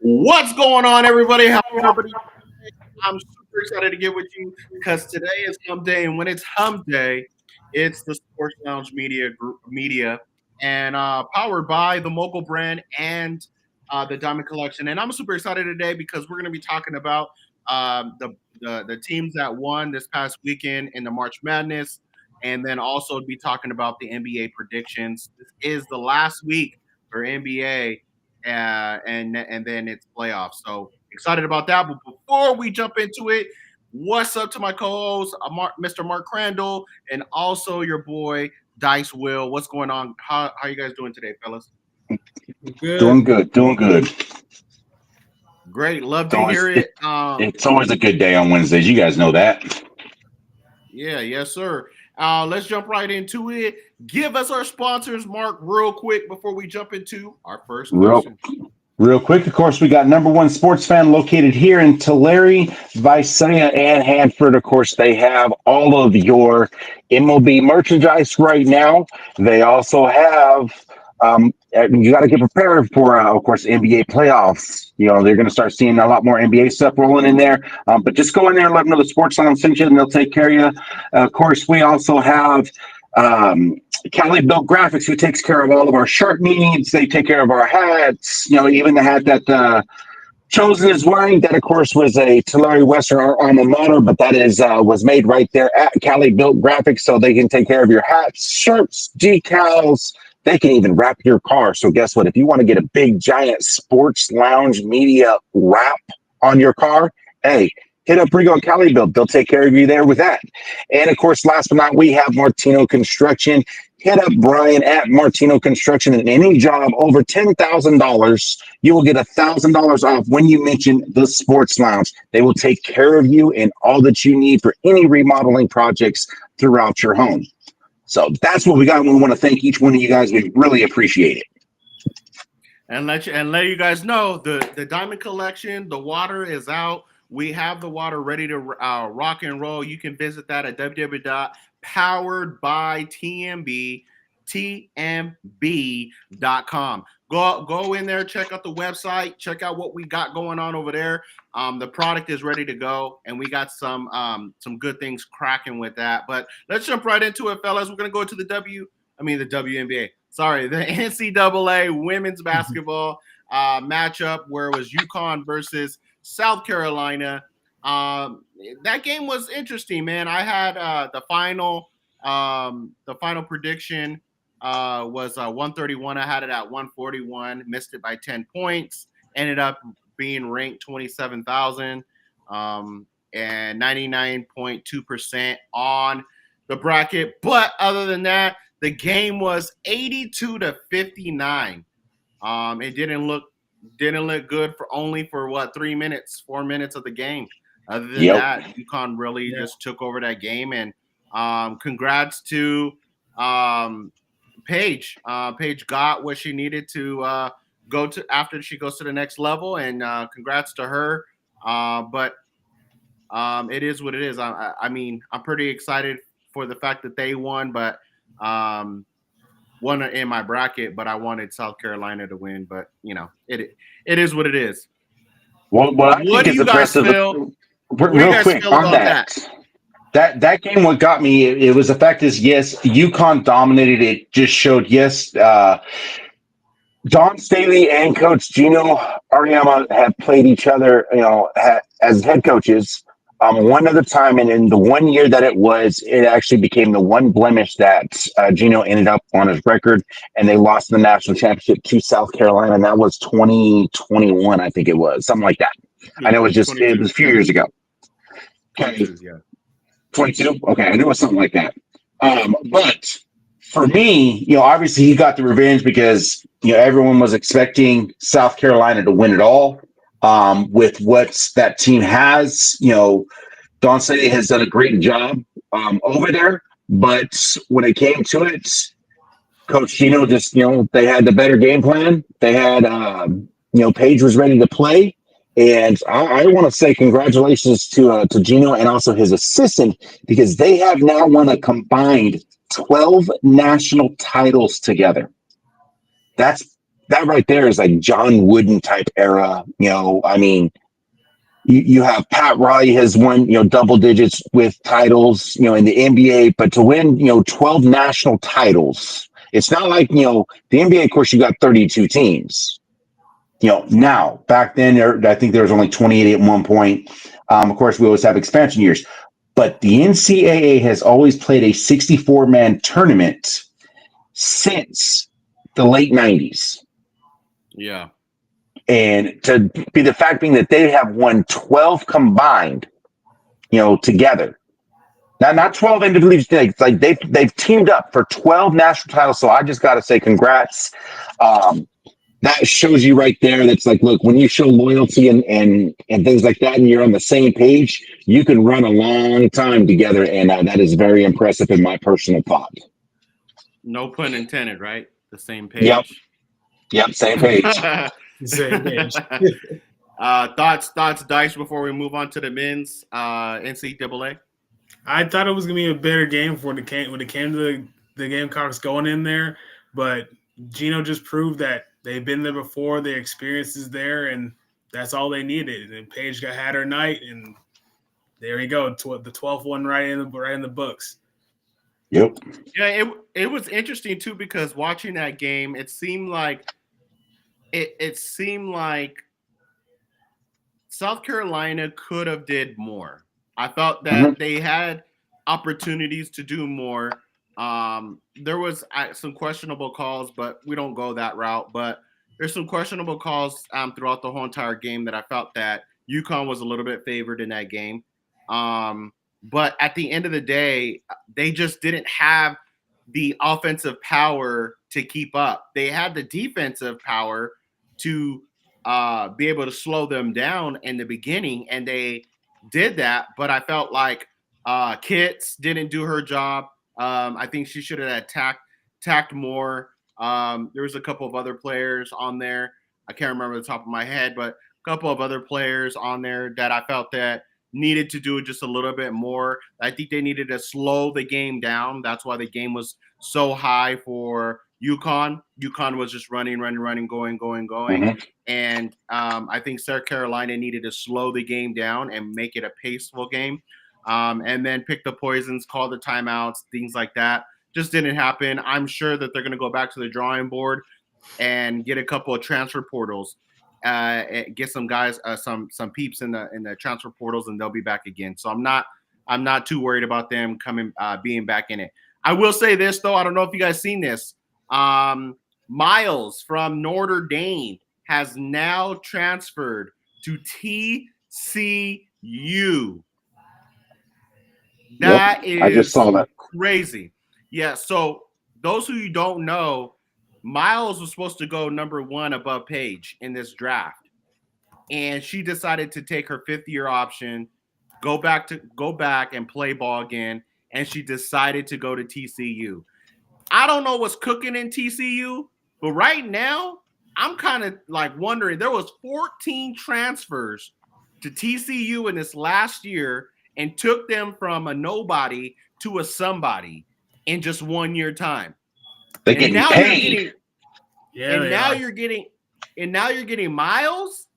What's going on, everybody? How everybody? I'm super excited to get with you because today is Hump Day, and when it's Hump Day, it's the Sports Lounge Media, and powered by the Mogul brand and the Diamond Collection. And I'm super excited today because we're going to be talking about the teams that won this past weekend in the March Madness, and then also be talking about the NBA predictions. This is the last week for NBA and then it's playoffs. So excited about that. But before we jump into it, what's up to my co-host, Mr. Mark Crandall, and also your boy Dice Will? What's going on? How you guys doing today, fellas? Good. Doing good, doing good. Great, love to hear it. It's always a good day on Wednesdays. You guys know that. Yeah, yes, sir. Let's jump right into it. Give us our sponsors, Mark, real quick before we jump into our first question. Real quick, of course, we got number one sports fan located here in Tulare, Visalia, and Hanford. Of course, they have all of your MLB merchandise right now. They also have, you got to get prepared for, of course, NBA playoffs. You know, they're going to start seeing a lot more NBA stuff rolling in there. But just go in there and let them know the Sports Lounge sent you, and they'll take care of you. Of course, we also have Cali Built Graphics, who takes care of all of our shirt needs. They take care of our hats. You know, even the hat that Chosen is wearing, that of course was a Tulare Western alma mater, but that is was made right there at Cali Built Graphics, so they can take care of your hats, shirts, decals. They can even wrap your car. So guess what? If you want to get a big giant Sports Lounge Media wrap on your car, hey, hit up Rigo and Cali Built. They'll take care of you there with that. And of course, last but not, we have Martino Construction. Hit up Brian at Martino Construction, and any job over $10,000, you will get $1,000 off when you mention the Sports Lounge. They will take care of you and all that you need for any remodeling projects throughout your home. So that's what we got. And we want to thank each one of you guys. We really appreciate it. And let you guys know the Diamond Collection, the water is out. We have the water ready to rock and roll. You can visit that at www.poweredbytmb.com. Go in there, check out the website, check out what we got going on over there. The product is ready to go, and we got some good things cracking with that. But let's jump right into it, fellas. We're gonna go to the WNBA. Sorry, the NCAA women's basketball matchup where it was UConn versus South Carolina. That game was interesting, man. I had the final prediction was 131. I had it at 141. Missed it by 10 points. Ended up being ranked 27,000 and 99.2% on the bracket. But other than that, the game was 82-59. It didn't look good for 4 minutes of the game. Other than that, UConn really just took over that game. And congrats to Paige. Paige got what she needed to go to after she goes to the next level. And congrats to her. But it is what it is. I mean, I'm pretty excited for the fact that they won, but won in my bracket, but I wanted South Carolina to win. But you know, it is what it is. Well, what do you guys feel? Real quick on that game, what got me, it was the fact is, yes, UConn dominated. It just showed, yes, Dawn Staley and Coach Gino Auriemma have played each other, you know, as head coaches. One other time, and in the 1 year that it actually became the one blemish that Gino ended up on his record, and they lost the national championship to South Carolina, and that was 2021, I think it was, something like that. I know it was a few years ago. Okay. 22? Okay, I knew it was something like that. But for me, you know, obviously he got the revenge because, you know, everyone was expecting South Carolina to win it all. With what that team has, you know, Dawn Staley has done a great job over there. But when it came to it, Coach Gino just, you know, they had the better game plan. They had, you know, Paige was ready to play. And I want to say congratulations to Gino and also his assistant, because they have now won a combined 12 national titles together. That's that right there is like John Wooden type era. I mean, you have Pat Riley has won, double digits with titles, in the NBA, but to win, 12 national titles, it's not like, the NBA, of course, you got 32 teams. Now back then, I think there was only 28 at one point. Of course, we always have expansion years, but the NCAA has always played a 64-man tournament since the late 90s. Yeah. And to be the fact being that they have won 12 combined, together. Now, not 12 individually, like they've teamed up for 12 national titles. So I just got to say congrats. That shows you right there. That's like, look, when you show loyalty and things like that, and you're on the same page, you can run a long time together. And that is very impressive in my personal thought. No pun intended, right? The same page. Yep. Same page. Same page. Thoughts, Dice, before we move on to the men's NCAA? I thought it was gonna be a better game when it came to the Gamecocks going in there, but Gino just proved that they've been there before, their experience is there, and that's all they needed. And Paige had her night, and there you go, the 12th one right in the books. Yep. Yeah, it was interesting too, because watching that game, it seemed like South Carolina could have did more. I felt that they had opportunities to do more. There was some questionable calls, but we don't go that route. But there's some questionable calls throughout the whole entire game that I felt that UConn was a little bit favored in that game. But at the end of the day, they just didn't have the offensive power to keep up. They had the defensive power to be able to slow them down in the beginning, and they did that. But I felt like Kitts didn't do her job. I think she should have attacked more. There was a couple of other players on there. I can't remember the top of my head, but a couple of other players on there that I felt that needed to do just a little bit more. I think they needed to slow the game down. That's why the game was so high for UConn. UConn was just running, going. Mm-hmm. And I think South Carolina needed to slow the game down and make it a paceful game. And then pick the poisons, call the timeouts, things like that. Just didn't happen. I'm sure that they're going to go back to the drawing board and get a couple of transfer portals, get some guys, some peeps in the transfer portals, and they'll be back again. So I'm not too worried about them being back in it. I will say this though. I don't know if you guys seen this. Miles from Notre Dame has now transferred to TCU. That is I just saw that. Crazy. Yeah, so those who you don't know, Miles was supposed to go number 1 above Paige in this draft. And she decided to take her 5th-year option, go back and play ball again, and she decided to go to TCU. I don't know what's cooking in TCU, but right now I'm kind of like wondering. There was 14 transfers to TCU in this last year and took them from a nobody to a somebody in just 1 year time. They're getting paid. Now you're getting Miles.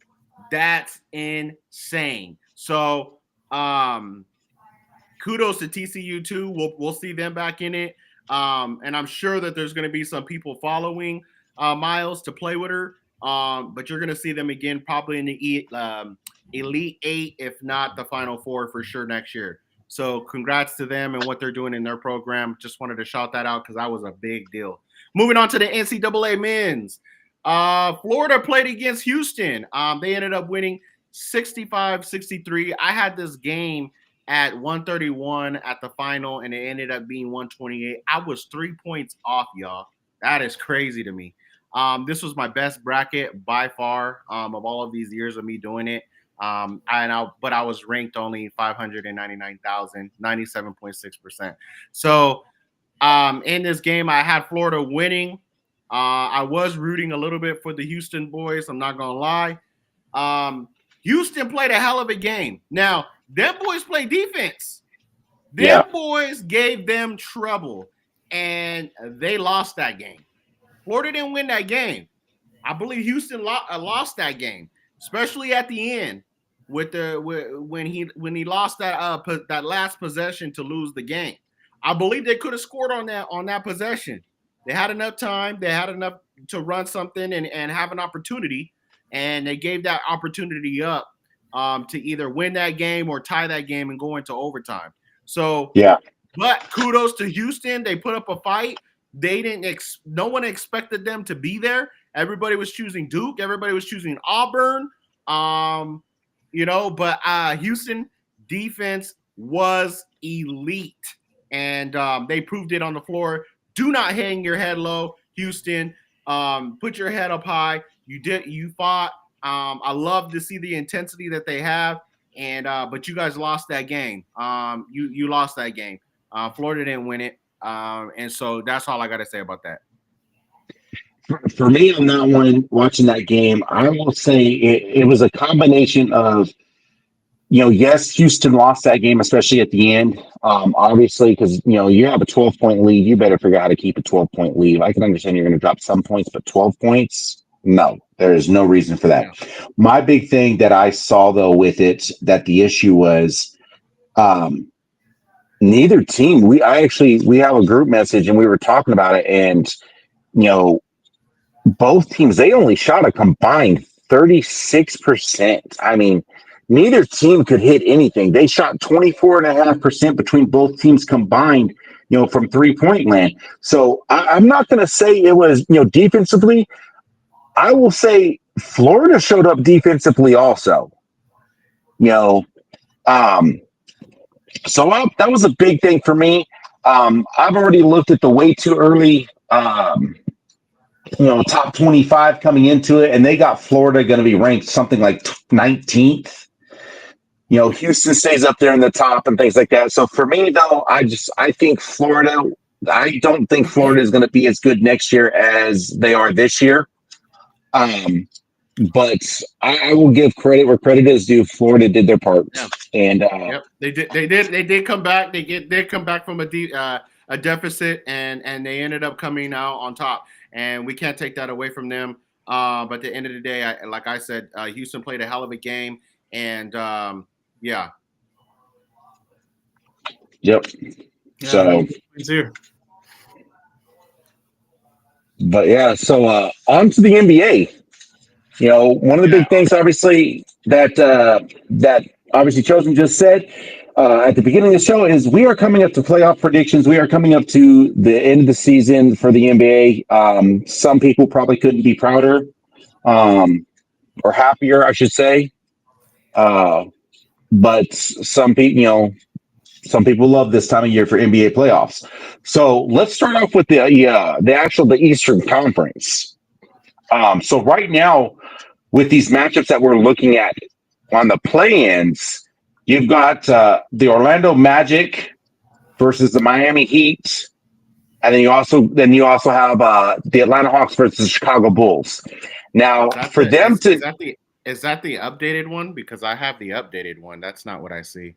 That's insane. So kudos to TCU too. We'll see them back in it. And I'm sure that there's going to be some people following Miles to play with her. But you're going to see them again probably in the Elite 8, if not the Final 4 for sure next year. So congrats to them and what they're doing in their program. Just wanted to shout that out because that was a big deal. Moving on to the NCAA men's. Florida played against Houston. They ended up winning 65-63. I had this game at 131 at the final, and it ended up being 128. I was 3 points off, y'all. That is crazy to me. This was my best bracket by far of all of these years of me doing it. But I was ranked only 599,000, 97.6%. So in this game, I had Florida winning. I was rooting a little bit for the Houston boys. I'm not gonna lie. Houston played a hell of a game. Now, them boys play defense. Them boys gave them trouble, and they lost that game. Florida didn't win that game. I believe Houston lost that game, especially at the end when he lost that last possession to lose the game. I believe they could have scored on that possession. They had enough time. They had enough to run something and have an opportunity, and they gave that opportunity up to either win that game or tie that game and go into overtime. So, Yeah. but kudos to Houston. They put up a fight. They didn't. No one expected them to be there. Everybody was choosing Duke. Everybody was choosing Auburn. But Houston defense was elite, and they proved it on the floor. Do not hang your head low, Houston. Put your head up high. You fought. I love to see the intensity that they have, and but you guys lost that game. You lost that game. Florida didn't win it, and so that's all I got to say about that. For me on that one, watching that game, I will say it was a combination of, yes, Houston lost that game, especially at the end. Obviously, because you have a 12-point lead, you better figure out how to keep a 12-point lead. I can understand you're going to drop some points, but 12 points, no, there is no reason for that. Yeah. My big thing that I saw though with it, that the issue was, neither team. We have a group message and we were talking about it, and both teams, they only shot a combined 36%. I mean, neither team could hit anything. They shot 24.5% between both teams combined, from 3-point land. So I'm not going to say it was, defensively. I will say Florida showed up defensively also. So that was a big thing for me. I've already looked at the way too early top 25 coming into it, and they got Florida going to be ranked something like 19th. Houston stays up there in the top and things like that. So for me, though, I think Florida, I don't think Florida is going to be as good next year as they are this year. But I will give credit where credit is due. Florida did their part. Yeah. And yep, they did come back. They did come back from a deficit, and they ended up coming out on top. And we can't take that away from them. But at the end of the day, like I said, Houston played a hell of a game. And, yeah. Yep. Yeah, so, me too. But, yeah, so on to the NBA. One of the big things, obviously, that obviously Chosen just said at the beginning of the show is we are coming up to playoff predictions. We are coming up to the end of the season for the NBA. Some people probably couldn't be prouder or happier, I should say. But some people love this time of year for NBA playoffs. So let's start off with the Eastern Conference. So right now, with these matchups that we're looking at on the play-ins, you've got the Orlando Magic versus the Miami Heat, and then you also have the Atlanta Hawks versus the Chicago Bulls. Now, is that the updated one? Because I have the updated one. That's not what I see.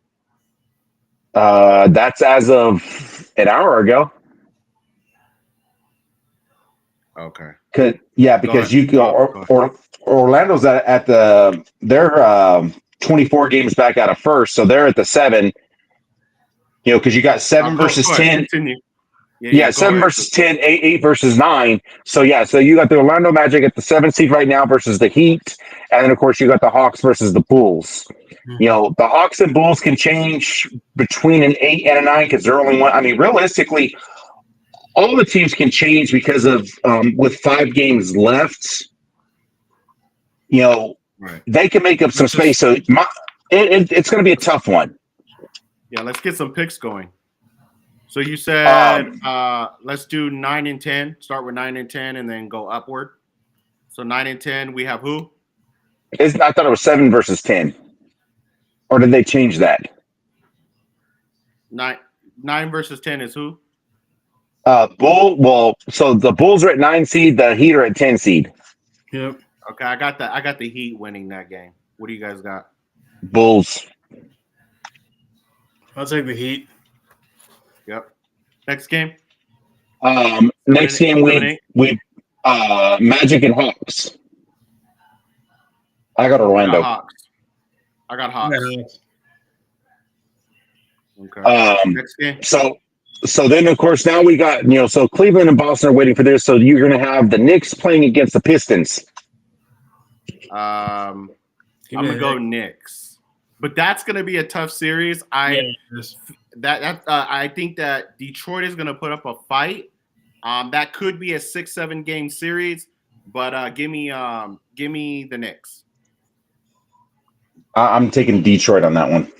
That's as of an hour ago. Okay. Because Orlando's at they're 24 games back out of first, so they're at the 7. Because you got 7 versus 10. Continue. Yeah, 7 versus 10, 8 versus 9. So you got the Orlando Magic at the 7th seed right now versus the Heat, and then of course you got the Hawks versus the Bulls. Mm-hmm. The Hawks and Bulls can change between an 8 and a 9 because they're only one. I mean, realistically, all the teams can change because of with 5 games left. Right. They can make up some space. So it's going to be a tough one. Yeah, let's get some picks going. So you said let's do 9 and 10. Start with 9 and 10, and then go upward. So 9 and 10, we have who? I thought it was 7 versus 10, or did they change that? 9 versus 10 is who? So the Bulls are at 9 seed, the Heat are at 10 seed. Yep. Okay, I got the Heat winning that game. What do you guys got? Bulls. I'll take the Heat. Yep. Next game. Next game Magic and Hawks. I got I got Orlando. Hawks. I got Hawks. Yeah. Okay. Next game. So then of course now we got so Cleveland and Boston are waiting for this. So you're gonna have the Knicks playing against the Pistons. I'm gonna go Knicks, but that's gonna be a tough series. I think that Detroit is gonna put up a fight. That could be a 6-7 game series, but give me the Knicks. I'm taking Detroit on that one.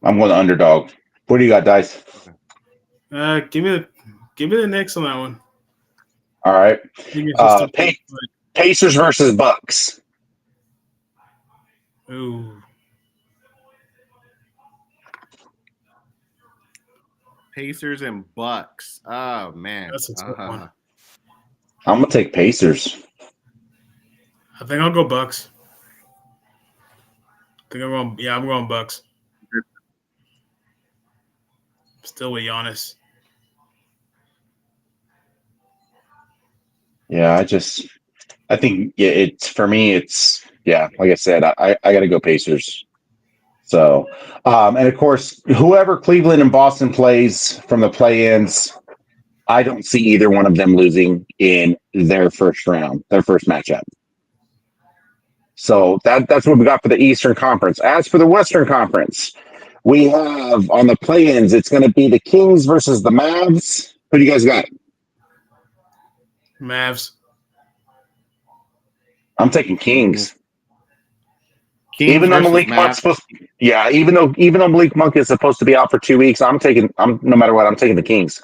I'm going to underdog. What do you got, Dice? Give me the Knicks on that one. All right. Pacers versus Bucks. Ooh. Pacers and Bucks. Oh man, That's a tough one. I'm gonna take Pacers. I think I'll go Bucks. I'm going Bucks. Still with Giannis. Yeah, I think it's for me. It's like I said, I got to go Pacers. So, and of course, whoever Cleveland and Boston plays from the play-ins, I don't see either one of them losing in their first round, their first matchup. So that's what we got for the Eastern Conference. As for the Western Conference, we have on the play-ins, it's going to be the Kings versus the Mavs. Who do you guys got? Mavs. I'm taking Kings. Kings even though Malik Monk's supposed, even though Malik Monk is supposed to be out for 2 weeks, I'm no matter what, I'm taking the Kings.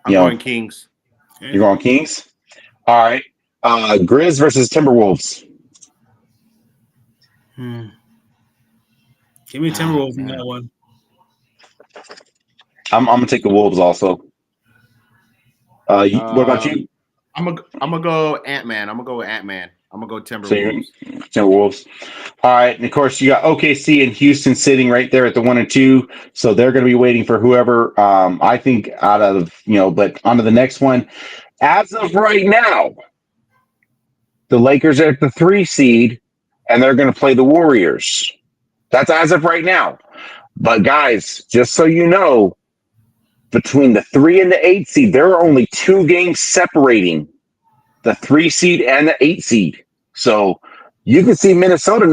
I'm going Kings. You're going Kings? All right. Grizz versus Timberwolves. Give me Timberwolves in that one. I'm gonna take the Wolves also. What about you? I'm gonna go Ant-Man. I'm gonna go with Ant-Man. I'm gonna go Timberwolves. Timberwolves. All right, and of course you got OKC and Houston sitting right there at the 1 and 2. So they're going to be waiting for whoever. I think out of but on to the next one. As of right now, the Lakers are at the 3 seed, and they're going to play the Warriors. That's as of right now. But guys, just so you know, between the 3 and the 8 seed, there are only 2 games separating the 3 seed and the 8 seed. So you can see Minnesota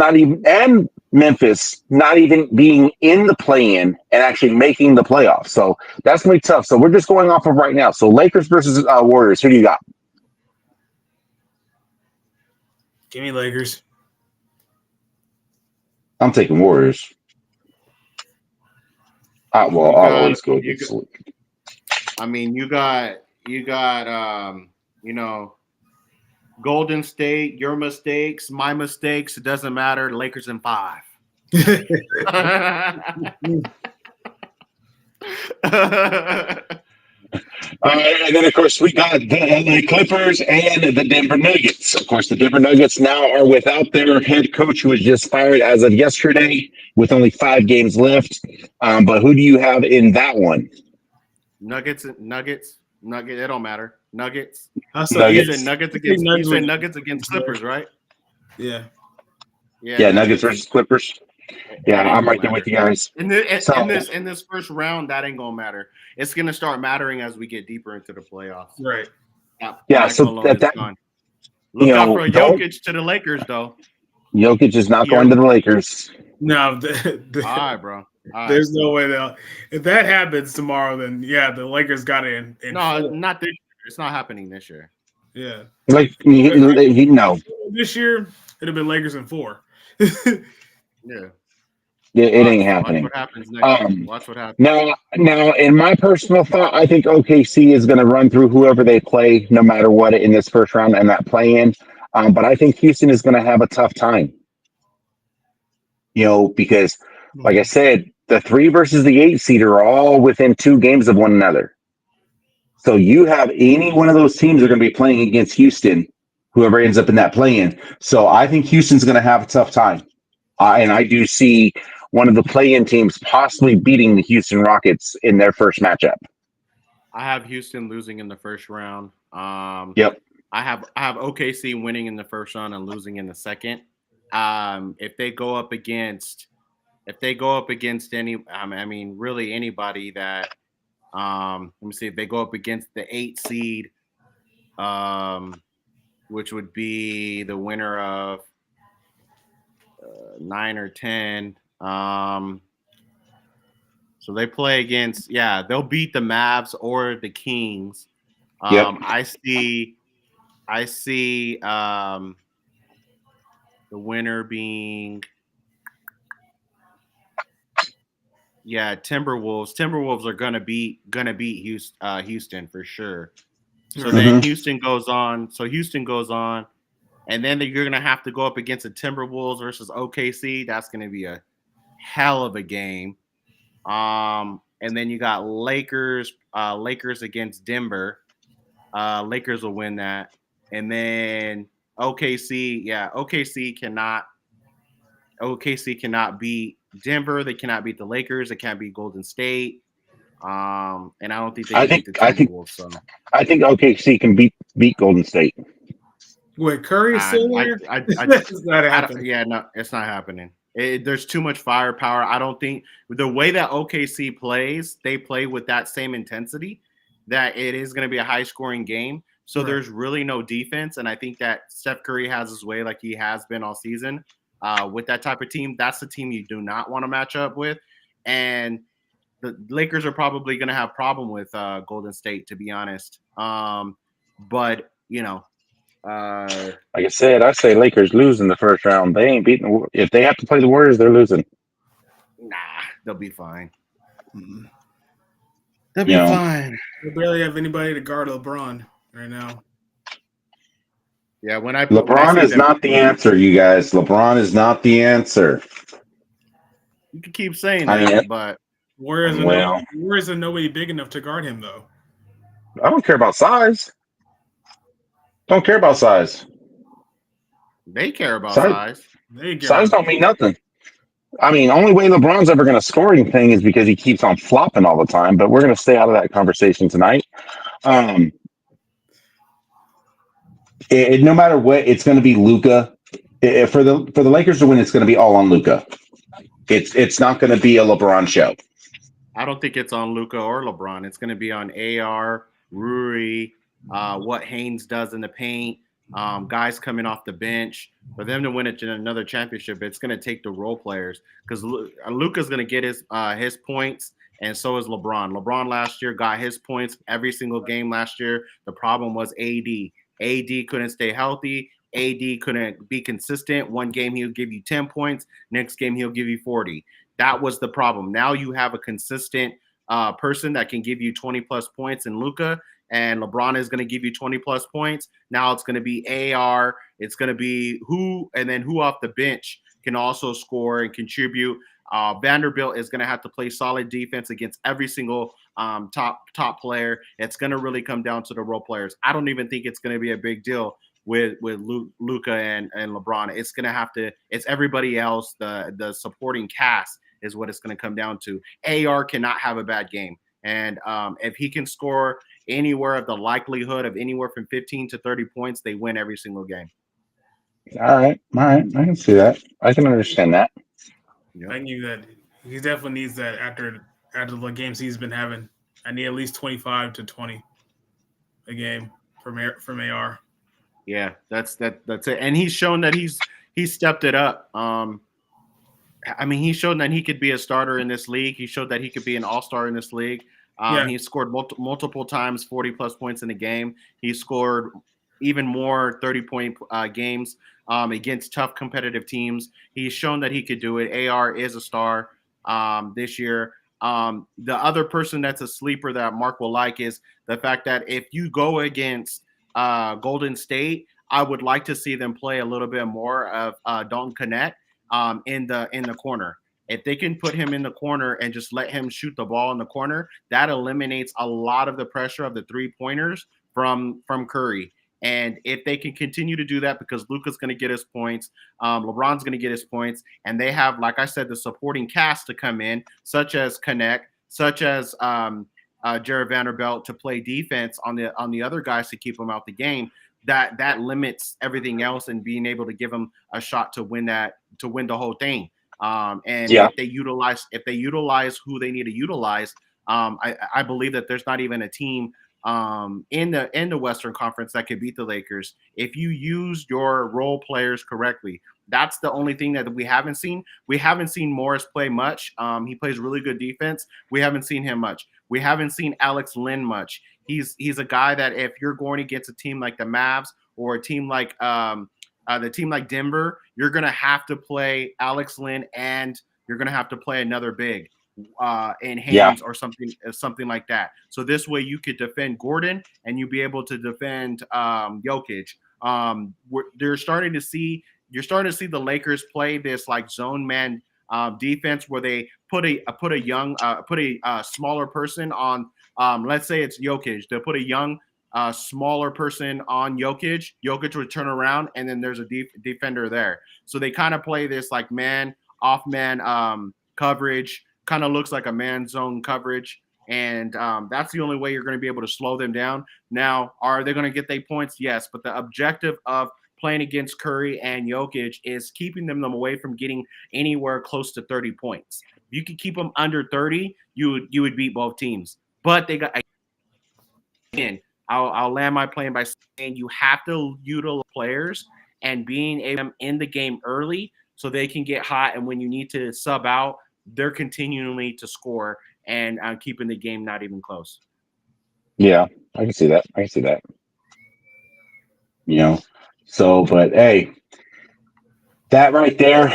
and Memphis not even being in the play-in and actually making the playoffs. So that's going to be tough. So we're just going off of right now. So Lakers versus Warriors. Who do you got? Give me Lakers. I'm taking Warriors. I'll always go against. I mean, you got Golden State, your mistakes, my mistakes. It doesn't matter. Lakers in 5. All right, and then of course we got the LA Clippers and the Denver Nuggets. Of course, the Denver Nuggets now are without their head coach, who was just fired as of yesterday, with only 5 games left. But who do you have in that one? Nuggets. It don't matter. Nuggets. You said Nuggets against Clippers, right? Yeah. Yeah, Nuggets versus Clippers. Yeah, I'm right there with you guys. In this first round, that ain't gonna matter. It's gonna start mattering as we get deeper into the playoffs. Right. So look out for Jokic to the Lakers, though. Jokic is not going to the Lakers. No, all right, bro. There's no way they'll. If that happens tomorrow, then the Lakers got it. Not this year. It's not happening this year. Yeah, no. This year it'd have been Lakers in 4. Yeah. It ain't happening. Watch what happens next. Watch what happens. Now, in my personal thought, I think OKC is going to run through whoever they play, no matter what, in this first round and that play-in. But I think Houston is going to have a tough time. Because, like I said, the 3 versus the 8 seed are all within 2 games of one another. So you have any one of those teams are going to be playing against Houston whoever ends up in that play-in. So I think Houston's going to have a tough time. And I do see one of the play-in teams possibly beating the Houston Rockets in their first matchup. I have Houston losing in the first round. Yep. I have OKC winning in the first round and losing in the second. If they go up against really anybody that let me see, if they go up against the 8 seed, which would be the winner of 9 or 10. So they play against, they'll beat the Mavs or the Kings. Yep. I see the winner being Timberwolves. Timberwolves are gonna beat Houston for sure. So then Houston goes on. And then you're gonna have to go up against the Timberwolves versus OKC. That's gonna be a hell of a game. And then you got Lakers against Denver. Lakers will win that. And then OKC cannot beat Denver. They cannot beat the Lakers. They can't beat Golden State. And I don't think they can beat the Timberwolves. I think OKC can beat Golden State. Wait, Curry is still there? It's not happening. No, it's not happening. There's too much firepower. I don't think the way that OKC plays, they play with that same intensity, that it is going to be a high-scoring game. So there's really no defense, and I think that Steph Curry has his way like he has been all season. With that type of team, that's the team you do not want to match up with. And the Lakers are probably going to have problem with Golden State, to be honest. But, like I said, I say Lakers lose in the first round. They ain't beating. If they have to play the Warriors, they're losing. Nah, they'll be fine. Mm-hmm. They'll be fine. We barely have anybody to guard LeBron right now. Yeah, LeBron is not the answer, you guys. LeBron is not the answer. You can keep saying that, but Warriors are nobody big enough to guard him, though. I don't care about size. Don't care about size. They care about size. Size don't mean nothing. I mean, only way LeBron's ever going to score anything is because he keeps on flopping all the time. But we're going to stay out of that conversation tonight. No matter what, it's going to be Luka. For the Lakers to win, it's going to be all on Luka. It's not going to be a LeBron show. I don't think it's on Luka or LeBron. It's going to be on AR, Rui, what Haynes does in the paint, guys coming off the bench. For them to win another championship, it's going to take the role players, because Luka's going to get his points, and so is LeBron. LeBron last year got his points every single game last year. The problem was AD. AD couldn't stay healthy. AD couldn't be consistent. One game he'll give you 10 points. Next game he'll give you 40. That was the problem. Now you have a consistent person that can give you 20-plus points in Luka, and LeBron is going to give you 20-plus points. Now it's going to be AR. It's going to be who off the bench can also score and contribute. Vanderbilt is going to have to play solid defense against every single top player. It's going to really come down to the role players. I don't even think it's going to be a big deal with Luka and LeBron. It's going to have to. It's everybody else. The supporting cast is what it's going to come down to. AR cannot have a bad game, and if he can score anywhere of the likelihood of anywhere from 15 to 30 points, they win every single game. All right. I can see that. I can understand that. Yep. I knew that he definitely needs that after the games he's been having. I need at least 25 to 20 a game from AR. Yeah, that's it. And he's shown that he's stepped it up. He showed that he could be a starter in this league. He showed that he could be an all-star in this league. He scored multiple times 40-plus points in a game. He scored even more 30-point games against tough competitive teams. He's shown that he could do it. AR is a star this year. The other person that's a sleeper that Mark will like is the fact that if you go against Golden State, I would like to see them play a little bit more of Dalton Knecht in the corner. If they can put him in the corner and just let him shoot the ball in the corner, that eliminates a lot of the pressure of the 3-pointers from Curry. And if they can continue to do that, because Luka's going to get his points, LeBron's going to get his points, and they have, like I said, the supporting cast to come in, such as Connect, such as Jared Vanderbilt to play defense on the other guys to keep them out the game. That limits everything else and being able to give them a shot to win the whole thing. If they utilize who they need to utilize, I believe that there's not even a team in the Western Conference that could beat the Lakers if you use your role players correctly. That's the only thing that we haven't seen. We haven't seen Morris play much. He plays really good defense. We haven't seen him much. We haven't seen Alex Len much. He's a guy that if you're going against a team like the Mavs or a team like the team like Denver, you're gonna have to play Alex Len and you're gonna have to play another big in Haynes or something like that. So this way you could defend Gordon and you'll be able to defend Jokic. You're starting to see the Lakers play this like zone man defense where they put a smaller person on. Let's say it's Jokic. They'll put a young, smaller person on Jokic. Jokic would turn around, and then there's a defender there. So they kind of play this like man off man coverage. Kind of looks like a man zone coverage, and that's the only way you're going to be able to slow them down. Now, are they going to get their points? Yes, but the objective of playing against Curry and Jokic is keeping them away from getting anywhere close to 30 points. If you could keep them under 30, you would beat both teams. But they got again. I'll land my plane by saying you have to utilize players and being able in the game early so they can get hot, and when you need to sub out, they're continually to score and keeping the game not even close. Yeah, I can see that. You know, so but hey, that right there.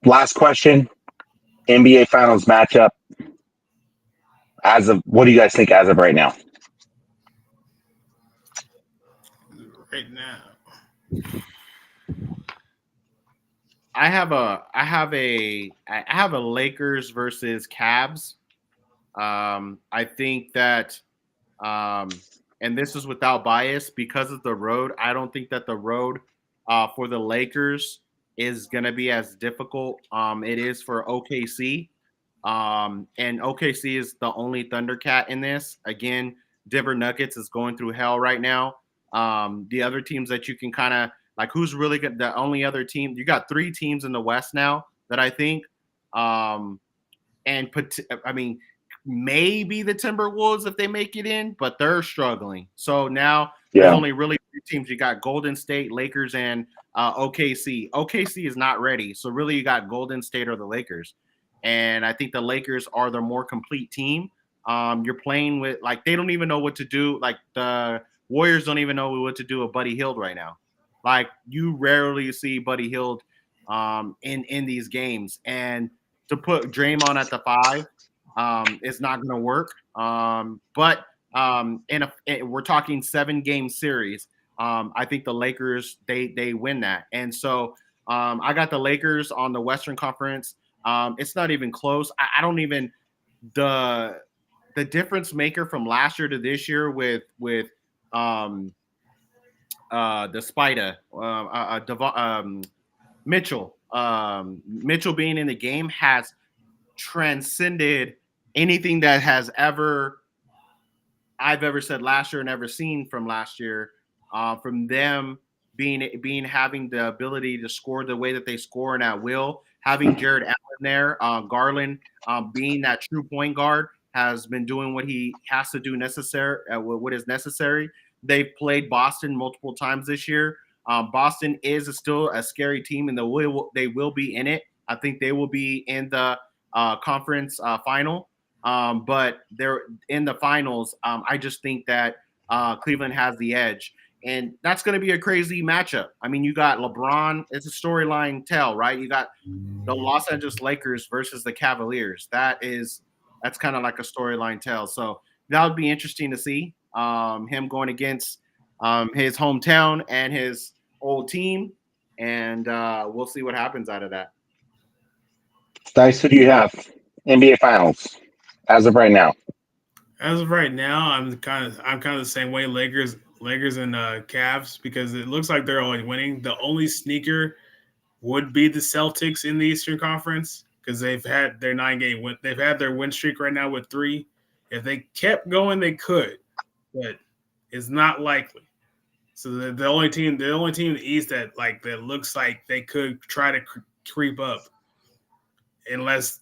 Last question: NBA Finals matchup. What do you guys think as of right now? Right now, I have a Lakers versus Cavs. I think that, and this is without bias because of the road. I don't think that the road for the Lakers is going to be as difficult. It is for OKC. And OKC is the only Thundercat in this. Again, Denver Nuggets is going through hell right now. The other teams that you can kind of like, who's really good? The only other team, you got 3 teams in the West now that I think, maybe the Timberwolves if they make it in, but they're struggling. So now there's only really 3 teams. You got Golden State, Lakers, and OKC. OKC is not ready. So really you got Golden State or the Lakers. And I think the Lakers are the more complete team. You're playing with, like, they don't even know what to do. Like, the Warriors don't even know what to do with Buddy Hield right now. Like, you rarely see Buddy Hield in these games. And to put Draymond at the 5 is not going to work. But we're talking 7-game series. I think the Lakers, they win that. And so I got the Lakers on the Western Conference. It's not even close. I don't even the difference maker from last year to this year with the Spider Mitchell being in the game has transcended anything that I've ever said last year and ever seen from last year. From them having the ability to score the way that they score and at will, having Jared Allen there, Garland being that true point guard has been doing what he has to do what is necessary. They've played Boston multiple times this year. Boston is still a scary team, and they will be in it. I think they will be in the conference final, but they're in the finals. I just think that Cleveland has the edge. And that's going to be a crazy matchup. I mean, you got LeBron. It's a storyline tell, right? You got the Los Angeles Lakers versus the Cavaliers. That's kind of like a storyline tell. So that would be interesting to see him going against his hometown and his old team. And we'll see what happens out of that. Dice, who do you have? NBA Finals as of right now. As of right now, I'm kind of the same way. Lakers Lakers and Cavs because it looks like they're always winning. The only sneaker would be the Celtics in the Eastern Conference because they've had their 9-game win. They've had their win streak right now with 3. If they kept going, they could, but it's not likely. So the only team in the East that looks like they could try to creep up, unless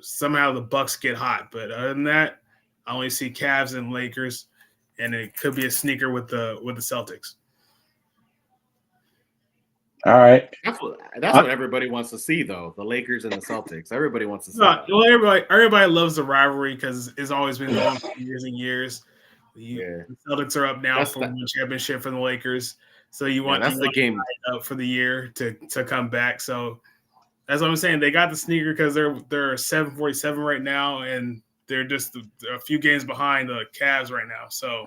somehow the Bucks get hot. But other than that, I only see Cavs and Lakers, and it could be a sneaker with the Celtics. All right. That's what everybody wants to see, though. The Lakers and the Celtics. Everybody wants to see. Well, everybody loves the rivalry because it's always been going for years and years. The Celtics are up now for one championship for the Lakers, so you want the game up for the year to come back. So that's what I'm saying. They got the sneaker because they're 747 right now, and they're just a few games behind the Cavs right now. So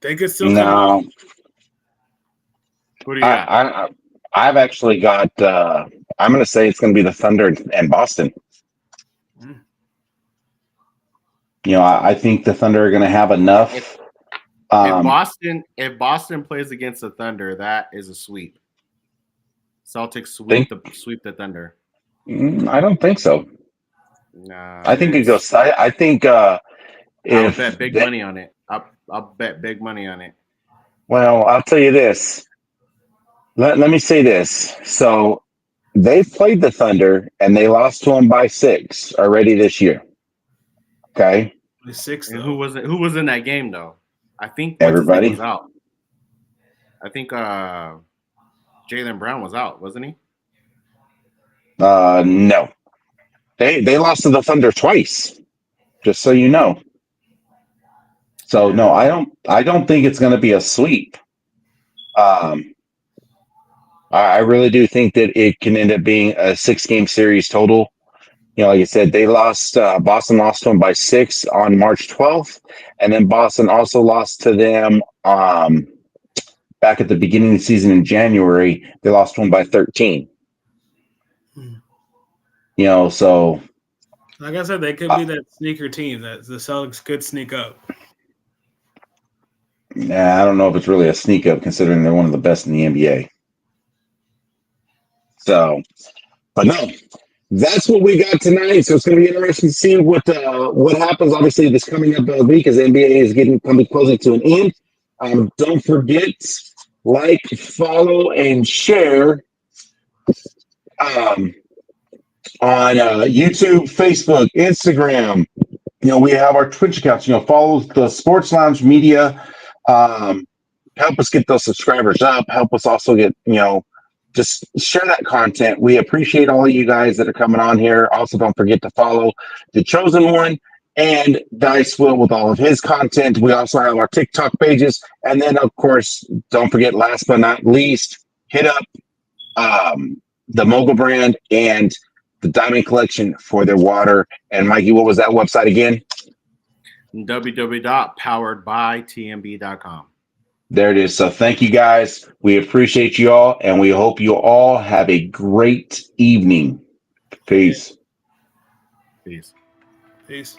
they could still no. Who do you got? I've actually got. I'm going to say it's going to be the Thunder and Boston. I think the Thunder are going to have enough. If Boston plays against the Thunder, that is a sweep. Celtics sweep the Thunder. I don't think so. Nah, I think it goes. I think I'll bet big money on it. I'll bet big money on it. Well, I'll tell you this. Let me say this. So they've played the Thunder and they lost to them by 6 already this year. Okay. 6. And who was in that game though? I think everybody was out. I think Jaylen Brown was out, wasn't he? No. They lost to the Thunder twice. Just so you know. So no, I don't think it's going to be a sweep. I really do think that it can end up being a 6-game series total. Like I said, they lost. Boston lost to them by 6 on March 12th, and then Boston also lost to them back at the beginning of the season in January. They lost to them by 13. So like I said, they could be that sneaker team that the Celtics could sneak up. I don't know if it's really a sneak up considering they're one of the best in the NBA. So, but no, that's what we got tonight. So it's going to be interesting to see what happens. Obviously, this coming up week as the NBA is coming closing to an end. Don't forget, like, follow, and share on YouTube, Facebook, Instagram. We have our Twitch accounts. Follow the Sports Lounge Media. Help us get those subscribers up. Help us also get just share that content. We appreciate all of you guys that are coming on here. Also, don't forget to follow The Chosen One and Dice Will with all of his content. We also have our TikTok pages. And then, of course, don't forget, last but not least, hit up the Mogul brand and the Diamond Collection for their water. And, Mikey, what was that website again? www.poweredbytmb.com. There it is. So thank you guys. We appreciate you all, and we hope you all have a great evening. Peace. Peace. Peace.